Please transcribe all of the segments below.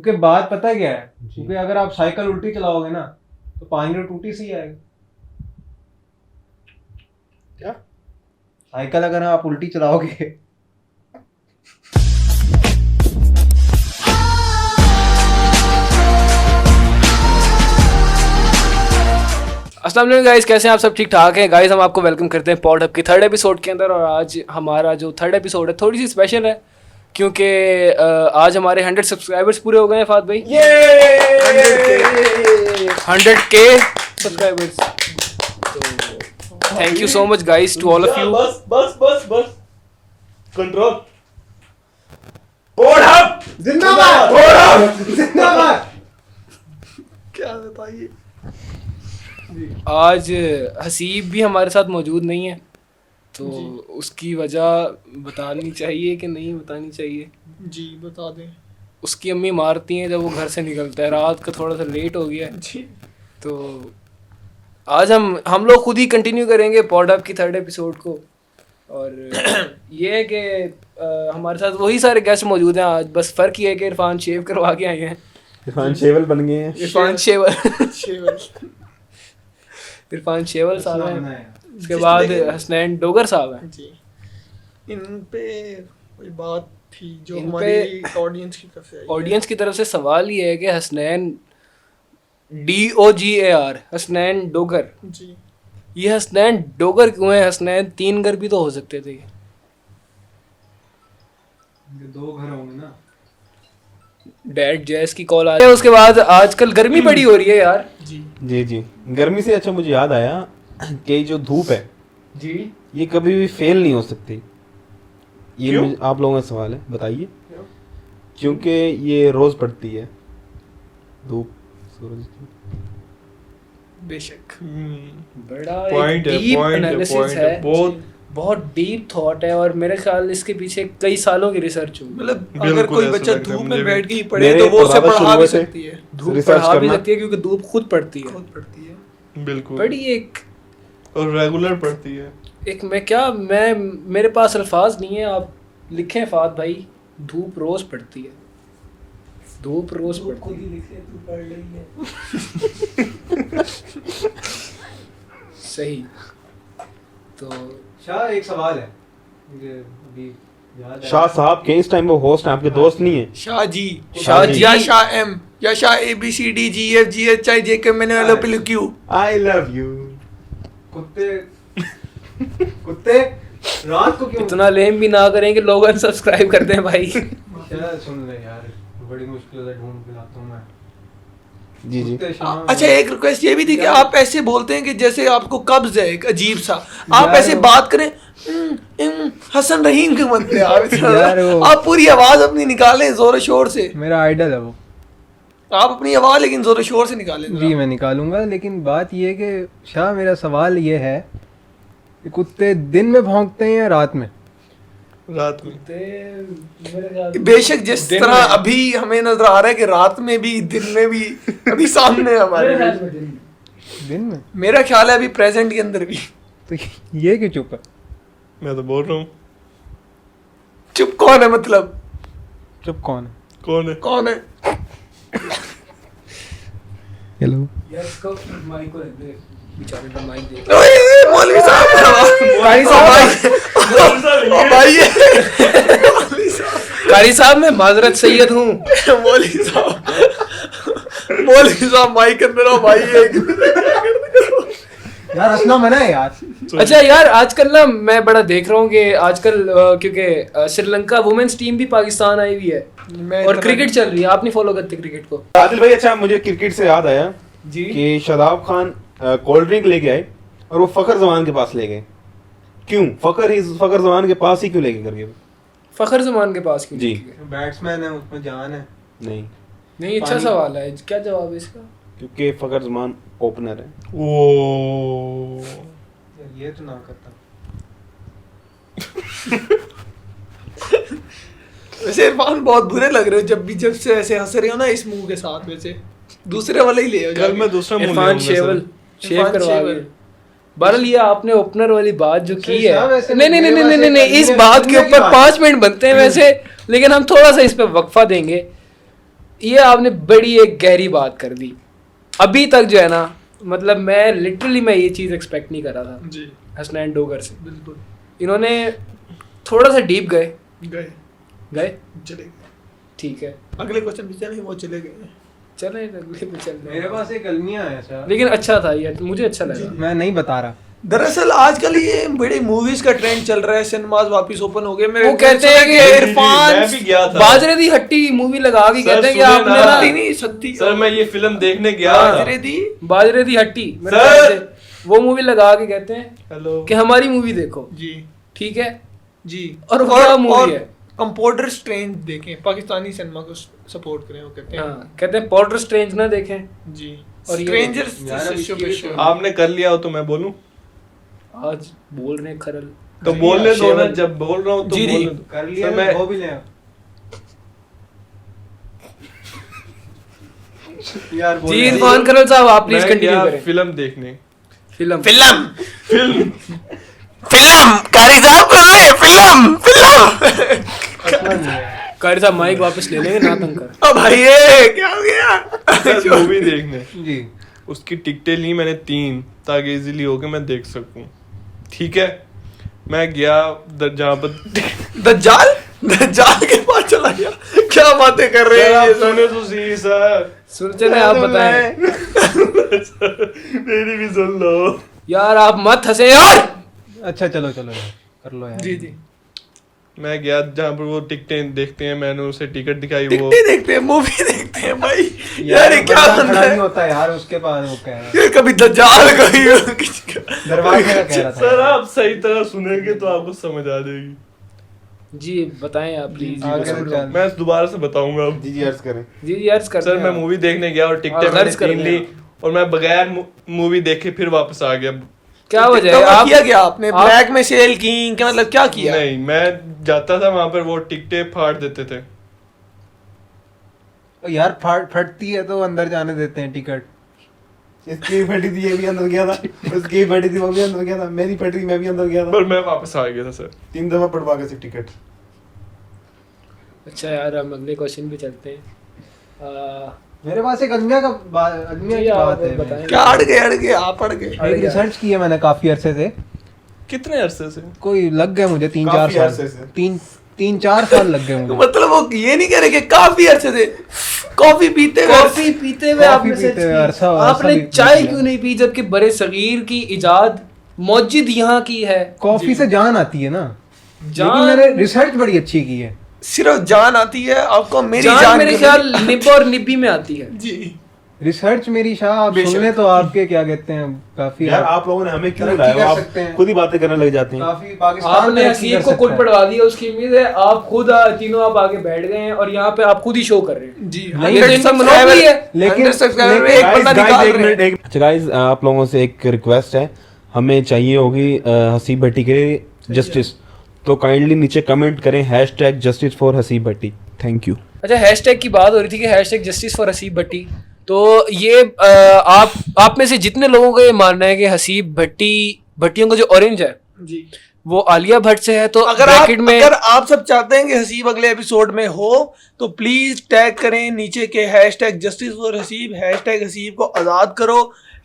क्योंकि बात पता क्या है, क्योंकि अगर आप साइकिल उल्टी चलाओगे ना तो 5 मिनट टूटी सी आएगी। क्या साइकिल अगर आप उल्टी चलाओगे अस्सलाम वालेकुम गाइस, कैसे हैं आप सब? ठीक ठाक हैं गाइस। हम आपको वेलकम करते हैं पॉड हब की थर्ड एपिसोड के अंदर। और आज हमारा जो थर्ड एपिसोड है थोड़ी सी स्पेशल है क्योंकि आज हमारे 100 सब्सक्राइबर्स पूरे हो गए हैं। फात भाई 100K subscribers. Thank you so much guys to all of you. बस कंट्रोल। पॉड हब जिंदाबाद, पॉड हब जिंदाबाद। क्या बताइए, आज हसीब भी हमारे साथ मौजूद नहीं है तो उसकी वजह बतानी चाहिए कि नहीं बतानी चाहिए? जी बता दें। उसकी अम्मी मारती हैं जब वो घर से निकलता है। रात का थोड़ा सा लेट हो गया है जी तो आज हम लोग खुद ही कंटिन्यू करेंगे पॉड हब की थर्ड एपिसोड को। और ये है कि हमारे साथ वही सारे गेस्ट मौजूद हैं आज, बस फ़र्क ये है कि इरफान शेव करवा के आए हैं। इरफान शेवल बन गए हैं। इरफान शेवल शेवल इरफान शेवल साहब हैं। उसके बाद हसनैन डोगर साहब हैं। जी, इन पे कोई बात थी जो इन हमारी ऑडियंस की तरफ से आई है। ऑडियंस की तरफ से सवाल ये है कि हसनैन DOGAR हसनैन डोगर, जी ये हसनैन डोगर क्यों है? हसनैन 3 घर भी तो हो सकते थे। 2 घर होंगे ना। डैड जैस की कॉल आ रही है। उसके बाद आजकल गर्मी बड़ी हो रही है यार। जी जी गर्मी से अच्छा मुझे याद आया कि जो धूप है जी ये कभी भी फेल नहीं हो सकती। ये क्यों? आप लोगों का सवाल है, बताइए। क्योंकि ये रोज पड़ती है धूप, सूरज की। बेशक हम्म, बड़ा पॉइंट है, डीप पॉइंट है, एनालिसिस पॉइंट है, है, बहुत डीप थॉट है। और मेरे ख्याल इसके पीछे कई सालों की रिसर्च हुई। मतलब बिल्कुल अगर कोई ऐसा बच्चा लगता है धूप मुझे में भी। बैठ के ही पढ़े मेरे तो वो उसे परदादा पढ़ा शुरू भी से सकती है। धूप रिसर्च पढ़ा भी करना। सकती है क्योंकि धूप खुद पड़ती है। खुद पढ़ती है बिल्कुल। बड़ी और रेगुलर पड़ती है। मैं मेरे पास अल्फाज नहीं है। आप लिखें फात भाई, धूप रोज पड़ती है। धूप रोज पड़ती है। सही। तो शाह, एक सवाल है मुझे अभी याद है। शाह साहब के इस टाइम वो होस्ट हैं, आपके दोस्त नहीं है। शाह जी शाह जी। या शाह एम या Shah ABCDGFGHIJKMNOLOPQ। I love you. कुत्ते कुत्ते रात को क्यों इतना लेम भी ना करें कि लोग अनसब्सक्राइब कर दें भाई। क्या सुन ले यार, बड़ी मुश्किल से ढूंढ के लाता हूं मैं। जी जी। कुत्ते शाम अच्छा, एक रिक्वेस्ट ये भी थी कि आप ऐसे बोलते हैं कि जैसे आपको कब्ज है एक अजीब सा। आप यार ऐसे वो- बात करें हसन रहीम के बनते हैं आप इतना यार वो- आप पूरी आवाज अपनी निकालें जोर शोर से। मेरा आइडल है वो। आप अपनी आवाज लेकिन जोर शोर से निकालें जी मैं निकालूंगा, लेकिन बात ये है कि शाह, मेरा सवाल ये है कि कुत्ते दिन में भौंकते हैं या रात में? रात में। बेशक जिस दिन तरह में। अभी हमें नजर आ रहा है कि रात में भी दिन में भी अभी सामने है हमारे। दिन में? मेरा ख्याल है अभी प्रेजेंट के अंदर भी। तो ये क्यों चुप है? मैं तो बोल रहा हूँ। चुप कौन है? मतलब चुप कौन है? कौन है? कौन है? हेलो ओए, मौलवी साहब कारी साहब मैं माजरत सैयद हूँ। मौलवी साहब माइक के अंदर आओ भाई। यार हंसना मना है यार। अच्छा यार, आजकल ना मैं बड़ा देख रहा हूँ कि आजकल क्योंकि श्रीलंका वुमेन्स टीम भी पाकिस्तान आई हुई है और क्रिकेट चल रही है। आप नहीं फॉलो करते क्रिकेट को? आदिल भाई, अच्छा मुझे क्रिकेट से याद आया जी कि शादाब खान कोल्ड ड्रिंक लेके आए और वो फखर जमान के पास ले गए। क्यों फखर जमान के पास ही क्यों लेके कर गए? फखर जमान के पास क्यों? जी। बैट्समैन है, उसमें जान है। नहीं, नहीं, अच्छा सवाल है। क्या जवाब है इसका? क्योंकि फखर जमान ओपनर है। यार ये तो ना करता। वैसे इरफान बहुत बुरे लग रहे हो जब से ऐसे हंस रहे हो ना इस मुंह के साथ। वैसे दूसरे वाले ही ले आओ। कल मैं दूसरा मुंह इरफान शेवल शेव करवा के। बहरहाल ये आपने ओपनर वाली बात जो की है, नहीं, इस बात के ऊपर 5 मिनट बनते हैं वैसे, लेकिन हम थोड़ा सा इस पे वक्फा देंगे ये आपने बड़ी एक गहरी बात कर दी। अभी तक जो है ना, मतलब मैं लिटरली मैं ये चीज़ एक्सपेक्ट नहीं कर रहा था जी हसनैन डोगर से। बिल्कुल इन्होंने थोड़ा सा डीप गए गए चले गए। ठीक है, अगले क्वेश्चन भी चले, वो चले गए। चले अगले पे चल मेरे पास एक अलमिया है सर, लेकिन अच्छा था ये, मुझे अच्छा लगा। मैं नहीं बता रहा। दरअसल आजकल ये बड़ी मूवीज का ट्रेंड चल रहा है, सिनेमाज वापस ओपन हो गए। वो कहते हैं कि मैं भी गया था। बाजरे दी हट्टी मूवी लगा के सर, कहते हैं कि सुने आपने ना। ना नहीं सत्ती सर मैं ये फिल्म देखने गया था। बाजरे दी बाजरे दी हट्टी मेरे सर! ख्याल से वो मूवी लगा के कहते हैं हेलो कि हमारी मूवी देखो, जी ठीक है। जी और वो क्या मूवी है? कंप्यूटर स्ट्रेंज देखें, पाकिस्तानी सिनेमा को सपोर्ट करें, वो कहते हैं। हाँ, कहते हैं पॉटर स्ट्रेंज ना देखें। जी और और ये- स्ट्रेंजर्स यार, अब इसकी भी आपने कर लिया हो तो मैं बोलूं? आज बोल रहे हैं खरल। तो बोलने दो ना, शेवन। जब बोल रहा हूँ तो जी, जी। बोलने दो। कर लिया सर, मैं वो भी ले आओ। यार बोल जी रहा है। इरफान खरल साहब आप प्लीज मैं कंटिन्यू गया करें। फिल्म देखने। फिल्म फिल्म कारी साहब कर रहे हैं, फिल्म असला नहीं है। कारी साहब माइक वापस ले लेंगे ना तंग कर। अब भाई ये क्या हो गया? सर मूवी देखने जी उसकी टिकटें ली मैंने 3 ताकि इजीली हो के मैं देख सकूं। ठीक है, मैं गया जहाँ पर दज्जाल के पास चला गया। क्या बातें कर रहे सर, हैं आप ये सुने तो सही सर। सुन चले आप बताएं मेरी भी सुन लो। यार, आप मत हंसे यार। अच्छा चलो चलो यार, कर लो यार। जी जी मैं गया जहाँ पर वो टिकटें देखते हैं, मैंने उसे टिकट दिखाई। वो टिकटे देखते हैं, मूवी देखते हैं भाई। यार यार ये क्या बंदा बंदा खड़ा है? नहीं होता यार उसके पास, वो कह रहा है ये कभी दज्जाल कभी दरवाजे का कह रहा था। सर आप सही तरह सुनेंगे तो आपको समझ आ जाएगी। जी बताएं आप प्लीज। आगे से चल। मैं दोबारा से बताऊंगा अब। जी जी अर्ज करें। जी अर्ज कर सर मैं मूवी देखने गया और टिकटें मैंने गर्ज कर 3 ली और मैं बगैर मूवी देखे फिर वापस आ गया। क्या वजह है? तो आप किया क्या आपने? आप- ब्लैक में सेल की क्या मतलब क्या किया? नहीं, मैं जाता था वहां पर, वो टिकटें फाड़ देते थे। यार फटती है तो अंदर जाने देते हैं टिकट। इसकी फटी थी, ये भी अंदर गया था। उसकी फटी थी, वो भी अंदर गया था। मेरी फटी थी, मैं भी अंदर गया था। पर मैं वापस आ गया था सर। 3 दफा पड़वा के टिकट। अच्छा यार, हम अगले क्वेश्चन पे चलते हैं। मेरे पास एक अलमिया अलमिया जी, की आप बात है। बताएं। क्या अड़ गए आप अड़ गए। एक रिसर्च की है मैंने काफी अरसे से, कितने अरसे से? कोई लग गए मुझे 3-4 काफी अरसे साल, से। 3-4 साल लग गए मुझे। मतलब वो ये नहीं कह रहे कि काफी अरसे से कॉफी पीते हुए कॉफी पीते हुए कॉफी आपने पीते हुए अरसा आपने भी चाय पी क्यों लिया। नहीं पी, जबकि बड़े सगीर की इजाद मौजिद यहाँ की है। कॉफी से जान आती है ना। जान- लेकिन मैंने रिसर्च बड़ी अच्छी की है। सिर्फ जान आती है आपको, मेरी जान जान मेरे क्यों ख्याल निब और निब्बी में आती है। नहीं? जी रिसर्च मेरी शाह आप बेशक। सुनने तो आपके क्या कहते हैं काफी यार आप लोगों ने हमें क्यों तरक्की बुलाया? कर आप सकते हैं। खुद ही बातें करने लग जाते हैं। काफी पाकिस्तान आपने तरक्की हसीब कर को सकता कुल है। पढ़वा दिया, उसकी उम्मीद है आप खुद तीनों आप आगे बैठ गए हैं और यहाँ पे आप खुद ही शो कर रहे हैं। जी ये तो इनका monopoly है। लेकिन- सब्सक्राइबर एक बंदा निकाल रहे हैं। अच्छा गाइस, आप लोगों से एक रिक्वेस्ट है, हमें चाहिए होगी हसीब भट्टी के जस्टिस। तो काइंडली नीचे कमेंट करें #justice for Haseeb Bhatti. Thank you. अच्छा, हैशटैग की बात हो रही थी कि हैशटैग जस्टिस फॉर हसीब भट्टी। तो ये आप में से जितने लोगों का ये मानना है कि हसीब भट्टियों का जो ऑरेंज है जी वो आलिया भट्ट से है, तो अगर ब्रैकेट में अगर आप सब चाहते हैं कि हसीब अगले एपिसोड में हो तो प्लीज टैग करें नीचे के #जस्टिस फॉर हसीब, #हसीब को आजाद करो,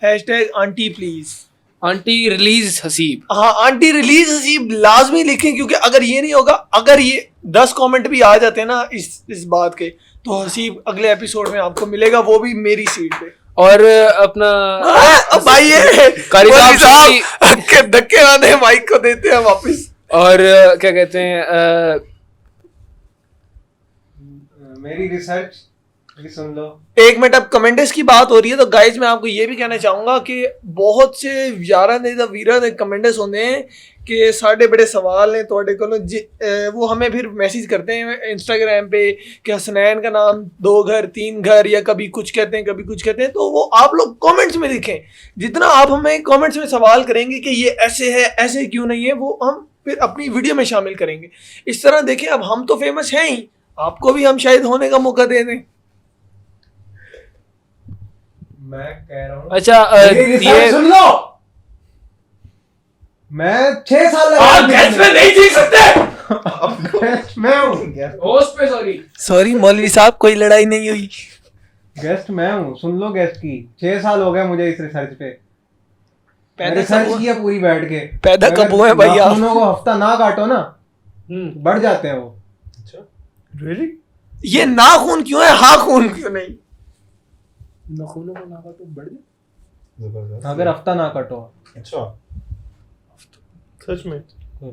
#aunty please. Aunty release Haseeb. हाँ, आंटी रिलीज हसीब लाजमी लिखें, क्योंकि अगर ये नहीं होगा, अगर ये 10 कमेंट भी आ जाते हैं ना इस बात के, तो हसीब अगले एपिसोड में आपको मिलेगा, वो भी मेरी सीट पे। और अपना अब भाई ये कारी साहब साहब के धक्के आने माइक को देते हैं वापस। और क्या कहते हैं मेरी रिसर्च भी सुन लो। एक मिनट, अब कमेंट्स की बात हो रही है तो गाइज मैं आपको ये भी कहना चाहूंगा कि बहुत से यारा ने तो वीरा ने कमेंट्स होंगे हैं कि साढ़े बड़े सवाल हैं थोड़े को, वो हमें फिर मैसेज करते हैं इंस्टाग्राम पे कि हसनैन का नाम 2 घर 3 घर, या कभी कुछ कहते हैं कभी कुछ कहते हैं। तो वो आप लोग कमेंट्स में लिखें, जितना आप हमें कमेंट्स में सवाल करेंगे कि ये ऐसे है ऐसे क्यों नहीं है, वो हम फिर अपनी वीडियो में शामिल करेंगे। इस तरह देखें, अब हम तो फेमस हैं ही, आपको भी हम शायद होने का मौका दे दें। मैं कह रहा हूँ अच्छा मेरी रिसर्च सुन लो। मैं 6 साल लगा आप गैस में नहीं जीत सकते। गेस्ट मैं हूँ, होस्ट पे सॉरी। सॉरी मौलवी साहब, कोई लड़ाई नहीं हुई। गेस्ट मैं हूँ, सुन लो गेस्ट की। 6 साल हो गए मुझे इस रिसर्च पे, पैदा रिसर्च कब किया पूरी बैठ के। पैदा अगर कब हुए हैं भाई आप? नाखूनों को हफ्ता ना काटो ना, बढ़ जाते हैं वो। रियली? ये नाखून क्यों है, हाँ खून क्यों नहीं? नाखूनों को ना काटो बढ़ जाए। जबरदस्त। अगर हफ्ता ना काटो। अच्छा, सच में?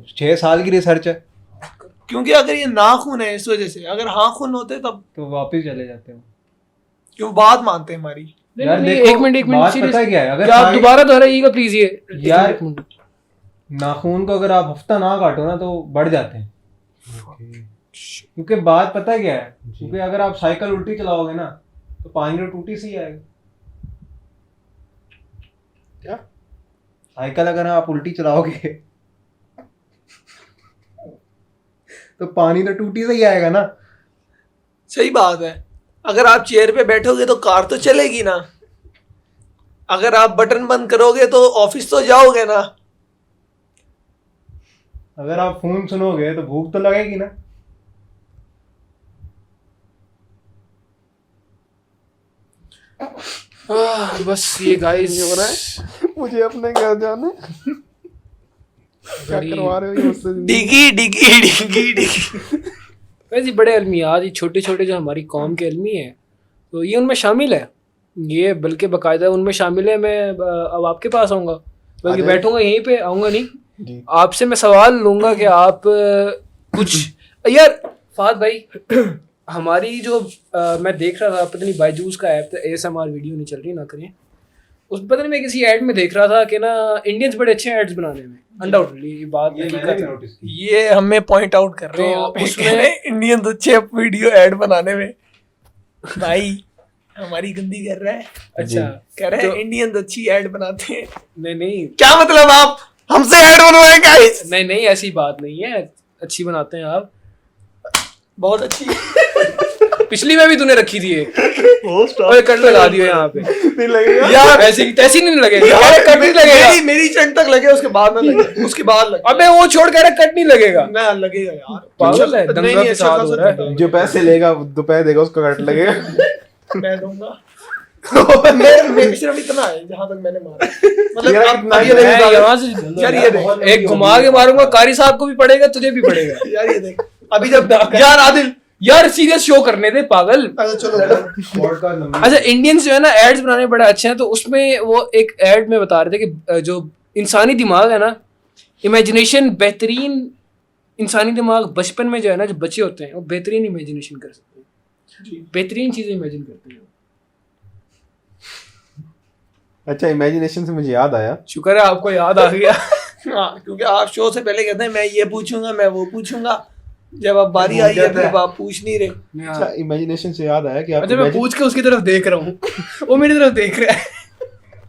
6 साल की रिसर्च है, क्योंकि अगर ये नाखून है इस वजह से, अगर हाँ खून होते तब तो वापिस चले जाते हो। क्यों बात मानते हैं हमारी? यार नहीं, देखो, एक मिनट बात serious- पता है क्या है? अगर क्या आप साइड- दोबारा दोहराइएगा प्लीज ये यार, एक मिनट। नाखून को अगर आप हफ्ता ना काटो ना तो बढ़ जाते हैं। क्योंकि बात पता है क्या है, क्योंकि अगर आप साइकिल उल्टी चलाओगे ना तो पानी तो टूटी से ही आएगा। क्या? साइकिल अगर आप उल्टी चलाओगे तो पानी तो टूटी से ही आएगा ना। सही बात है। अगर आप चेयर पे बैठोगे तो कार तो चलेगी ना, अगर आप बटन बंद करोगे तो ऑफिस तो जाओगे ना। अगर आप फोन सुनोगे तो भूख तो लगेगी ना। बस ये गाइस हो रहा है, मुझे अपने घर जाना है। क्या करवा रहे हो ये मुझसे? डिगी डिगी डिगी डिगी। वैसे बड़े अलमियात, ये छोटे छोटे जो हमारी कौम के अलमी हैं तो ये उनमें शामिल है, ये बल्कि बाकायदा उनमें शामिल है। मैं अब आपके पास आऊँगा, बल्कि बैठूंगा यहीं पे, आऊँगा नहीं। आपसे मैं सवाल लूँगा कि आप कुछ यार फाद भाई हमारी जो मैं देख रहा था, पता नहीं बायजूस का ऐप था, ASMR वीडियो नहीं चल रही ना करें, उस पता नहीं मैं किसी ऐड में देख रहा था कि ना इंडियंस बड़े अच्छे एड्स बनाने में, अनडाउटली ये बात हकीकत है। नोटिस की। ये हमें पॉइंट आउट कर रहे हैं तो आप, उसमें- कह रहे हैं इंडियन अच्छे वीडियो ऐड बनाने में। भाई हमारी गंदी कर रहा है, अच्छा कह रहे हैं तो- इंडियन अच्छी ऐड बनाते हैं। नहीं नहीं क्या मतलब आप हमसे ऐड बनवाए गाइस? नहीं नहीं ऐसी बात नहीं है, अच्छी बनाते हैं आप। बहुत अच्छी। पिछली में भी तूने रखी थी एक, होस्ट ओए कट लगा दियो यहाँ पे नहीं लगेगा यार ऐसी तैसी नहीं लगेगा यार, कट नहीं लगेगा। मेरी चंड तक लगे, उसके बाद में लगे, उसके बाद लगे। अबे वो छोड़ कर कट नहीं लगेगा, ना लगेगा यार, पागल है, नहीं, दंगा नहीं, फसाद अच्छा हो रहा है। खासा जो पैसे लेगा दोपहर देगा उसका कट लगेगा। मैं दूंगा। मैं सिर्फ इतना है जहां तक मैंने मारा, मतलब यार, अब इतना ये ही देख, मैं यहाँ से यार ये देख, एक घुमा के मारूंगा, कारी साहब को भी पड़ेगा, तुझे भी पड़ेगा। यार ये देख, अभी जब यार आदिल, यार सीरियस शो करने दे पागल। अच्छा चलो पॉडकास्ट लंबी। अच्छा इंडियंस जो है ना एड्स बनाने में बड़े अच्छे हैं, तो उसमें वो एक एड में बता रहे थे कि जो इंसानी दिमाग है ना, इमेजिनेशन बेहतरीन, इंसानी दिमाग बचपन में जो है ना, जो बच्चे होते हैं वो बेहतरीन इमेजिनेशन कर सकते हैं, बेहतरीन चीजें इमेजिन करते हैं। अच्छा, इमेजिनेशन से मुझे याद आया, शुक्र है आपको याद आ गया। हाँ, क्योंकि आप शो से पहले कहते हैं मैं ये पूछूंगा, मैं वो पूछूंगा, जब अब बारी आई है फिर आप पूछ नहीं रहे। अच्छा इमेजिनेशन से याद आया कि आप अच्छा मैं पूछ के उसकी तरफ देख रहा हूँ, वो मेरी तरफ देख रहा है।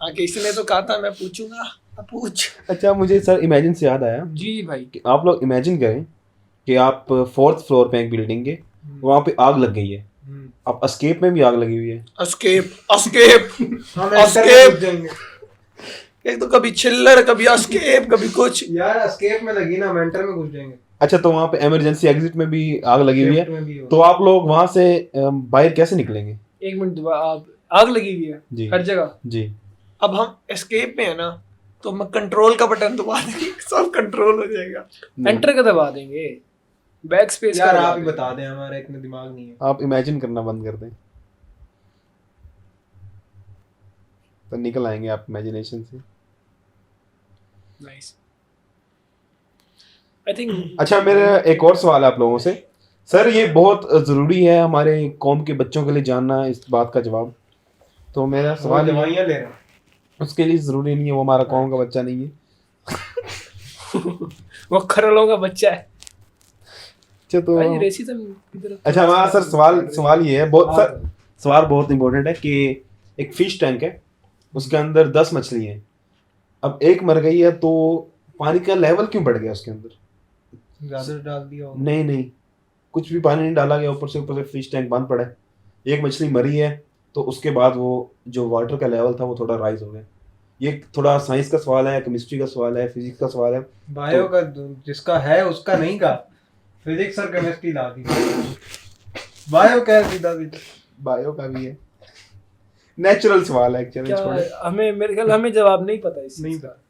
हाँ, किसी ने तो कहा था मैं पूछूंगा, अब पूछ। अच्छा मुझे सर इमेजिन से याद आया जी भाई, कि आप लोग इमेजिन करें कि आप 4th फ्लोर पे एक बिल्डिंग के, वहाँ पे आग लग गई है, अब एस्केप में भी आग लगी हुई है, एस्केप एस्केप एस्केप, एक तो कभी चिल्लर, कभी एस्केप, कभी कुछ। यार एस्केप में लगी ना, मेंटर में घुस जाएंगे। अच्छा तो वहाँ पे इमरजेंसी एग्जिट में भी आग लगी हुई Shift है, में भी हो। तो आप लोग वहाँ से बाहर कैसे निकलेंगे? एक मिनट दोबारा, आप आग लगी हुई है जी हर जगह। जी। अब हम एस्केप में है ना, तो मैं कंट्रोल का बटन दबा देंगे, सब कंट्रोल हो जाएगा। एंटर का दबा देंगे, बैक स्पेस यार का आप ही बता दें, हमारा इतना दिमाग नहीं है। आप इमेजिन करना बंद कर दें तो निकल आएंगे आप इमेजिनेशन से। Nice I think. अच्छा मेरा एक और सवाल है आप लोगों से, सर ये बहुत ज़रूरी है हमारे कौम के बच्चों के लिए जानना इस बात का जवाब, तो मेरा सवाल सवाल ये- दवाइयाँ ले रहे हैं। उसके लिए ज़रूरी नहीं है, वो हमारा कौम का बच्चा नहीं है। वो खरलों का बच्चा है अच्छा तो भाई, रेसिज्म की तरफ। अच्छा हमारा सर सवाल ये है, बहुत सर सवाल बहुत इंपॉर्टेंट है कि एक फिश टैंक है, उसके अंदर 10 मछली हैं, अब एक मर गई है तो पानी का लेवल क्यों बढ़ गया उसके अंदर? ज्यादा डाल दिया होगा। नहीं कुछ भी पानी नहीं डाला गया, ऊपर से फिश टैंक बंद पड़ा है, एक मछली मरी है तो उसके बाद वो जो वाटर का लेवल था वो थोड़ा राइज हो गया। ये थोड़ा साइंस का सवाल है, केमिस्ट्री का सवाल है, फिजिक्स का सवाल है। बायो का जिसका है उसका नहीं का। फिजिक्स और केमिस्ट्री ला दी, बायो कह सीधा सीधा। बायो का भी है, नेचुरल सवाल है एक्चुअली। क्या हमें, मेरे ख्याल हमें जवाब नहीं पता इस नहीं चीज़ का।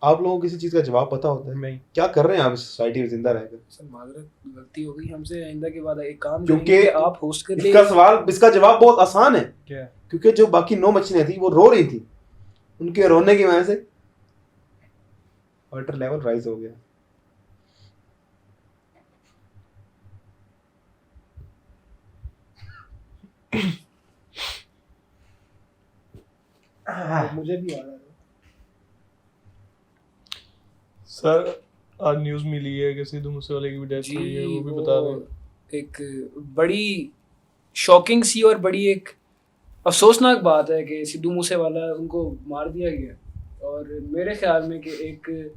आप लोगों को किसी चीज का जवाब पता होता है? नहीं। क्या कर रहे हैं आप इस सोसाइटी में जिंदा रहकर? सर माजरत, गलती हो गई हमसे, आइंदा के बाद एक काम क्योंकि करेंगे कि आप होस्ट कर इसका ले। सवाल, इसका जवाब बहुत आसान है, क्या? क्योंकि जो बाकी 9 मछलियां थी वो रो रही थी, उनके रोने की वजह से वाटर लेवल राइज हो गया। मुझे भी आ रहा है। सर आज न्यूज़ मिली है कि सिद्धू मूसेवाले की भी डेथ हुई है, वो भी बता दें। एक बड़ी शॉकिंग सी और बड़ी एक अफसोसनाक बात है कि सिद्धू मूसेवाला उनको मार दिया गया। और मेरे ख्याल में कि एक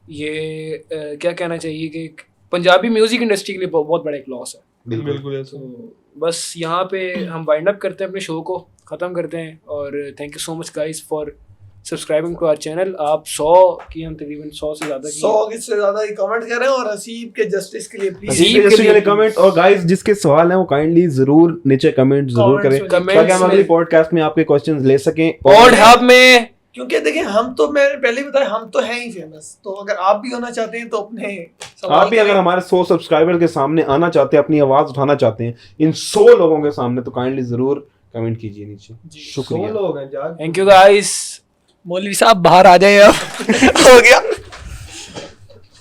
ये क्या कहना चाहिए कि एक पंजाबी म्यूज़िक इंडस्ट्री के लिए बहुत बड़ा एक लॉस है। बिल्कुल ऐसा। तो बस यहाँ पे हम वाइंड अप करते हैं, अपने शो को ख़त्म करते हैं। और thank you so much guys for subscribing to our channel. आप 100 की, हम तकरीबन 100 से ज़्यादा 100 से ज्यादा ही कमेंट कर रहे हैं, और हसीब के जस्टिस के लिए प्लीज हसीब के लिए कमेंट, और गाइस जिसके सवाल हैं वो काइंडली जरूर नीचे कमेंट जरूर Comments करें, में- ताकि हम अगली पॉडकास्ट में आपके क्वेश्चंस ले सकें। और हब में क्योंकि देखिए हम तो, मैंने पहले ही बताया, हम तो हैं ही फेमस। तो अगर आप भी होना चाहते हैं तो अपने सवाल आप भी अगर करें। हमारे 100 सब्सक्राइबर के सामने आना चाहते हैं, अपनी आवाज उठाना चाहते हैं इन 100 लोगों के सामने, तो काइंडली जरूर कमेंट कीजिए नीचे। जी, 100 शुक्रिया। लोग हैं जाग। Thank you guys. मौलवी साहब बाहर आ जाए अब। हो गया।